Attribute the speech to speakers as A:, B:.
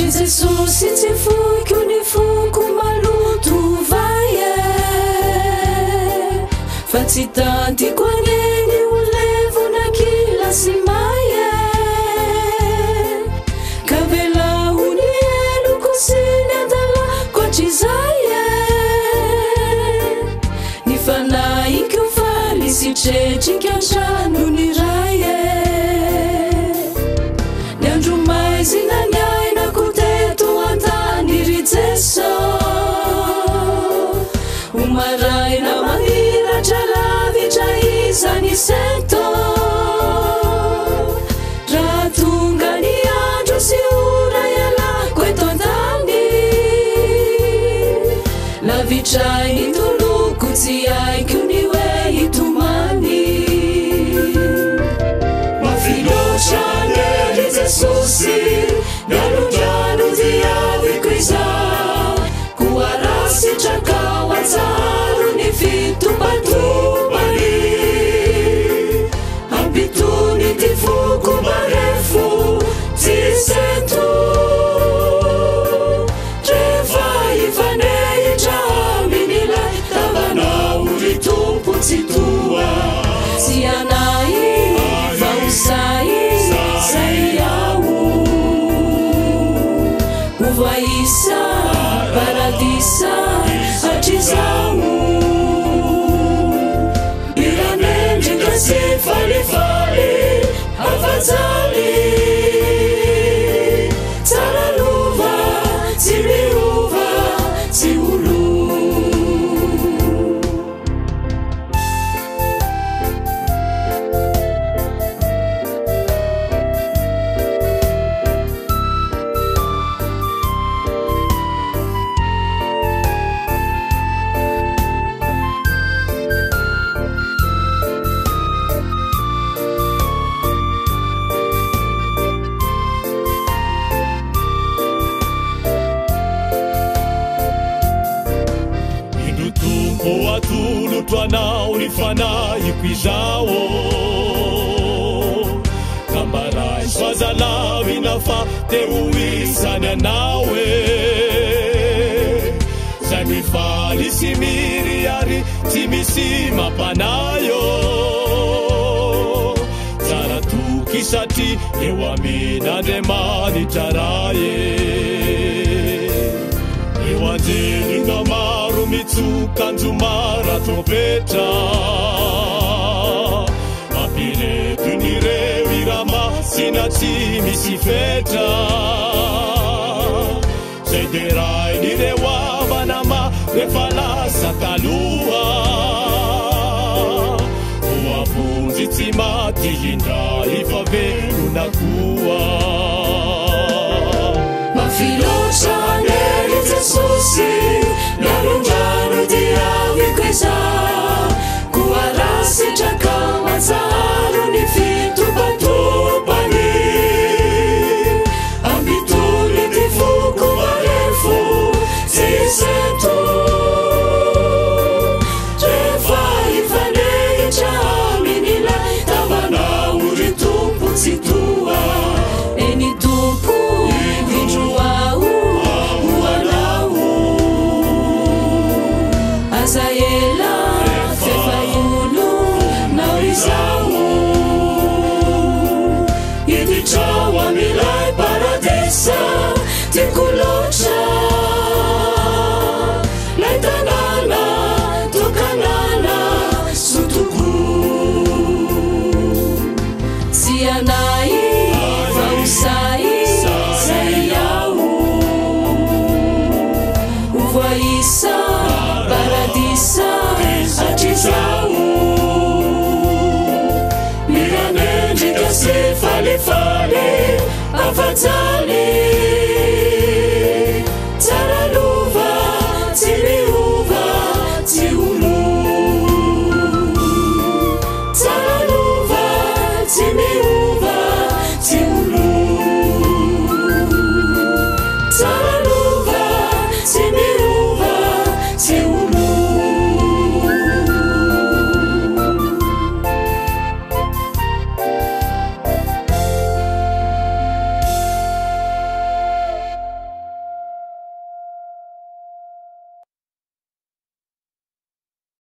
A: Jesus tsy foky ny foko maloto vaye fa tsy tantiko agneny olevona kilasy maye ka velahony eloko sy ny andala koatry zaye ny fanahiko faly sitretrika antrano ny raye ny andro maizina umaraina mahira tralavitra izany sento raha tonga ny andro sy ora ialako eto an-tany lavitrai ny toloko tsy haiko ny hoe hitomany mafiloatra nely Jesosy mialondrano diaviko izao koarasitraka wazaru ni vitupatubali ambituni tifuku marefu tisentu trevaifanei jaminila tabana uritumpu titua sianai vausai saiau uvaisa paradisa atizau iranenji ngasi fali afazali tsaraluva tsimiuva tsiulu twanao ni fanahiko izao kambarai swazalawi nafa teuisany anawe zanifali simiri ari tsy misy mapanayo tsara toky satria eo amin'Andriamanitra raye eo anjelinga maro mitsokanjomara trompetra mampiretun'ireo iramasina tsy misy fetra zay de rain'ireo avanama rehefa lasa taloha ho avonjy tsy maty indray fa velona koa mafiloatra nely Jesosy mialondrano diaviko izao koarasitraka wazaru ny fitopatopany ambitony ty foko marefu tsisento rehefa ifanehitra amin'ila tavana uri tompo tsy toa eny tompo vindroao hoanao azaela fefaiolo nao izao iditrao amilay paradisa tikulotra lay tanàna tokanana sotoko tsy anay vaosay zaiao uvoisa paradisa atrizao miranendrika sy falifali afajali